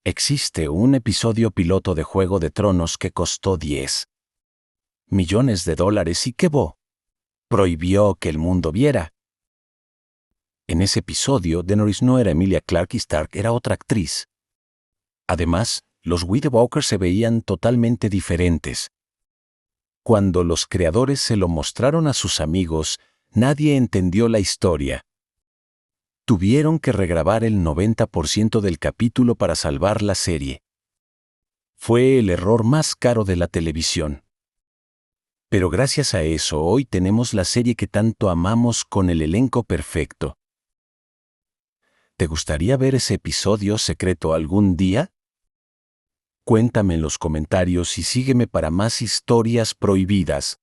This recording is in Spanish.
Existe un episodio piloto de Juego de Tronos que costó 10 millones de dólares y que prohibió que el mundo viera. En ese episodio, Daenerys no era Emilia Clarke Stark, era otra actriz. Además, los White Walkers se veían totalmente diferentes. Cuando los creadores se lo mostraron a sus amigos, nadie entendió la historia. Tuvieron que regrabar el 90% del capítulo para salvar la serie. Fue el error más caro de la televisión. Pero gracias a eso, hoy tenemos la serie que tanto amamos con el elenco perfecto. ¿Te gustaría ver ese episodio secreto algún día? Cuéntame en los comentarios y sígueme para más historias prohibidas.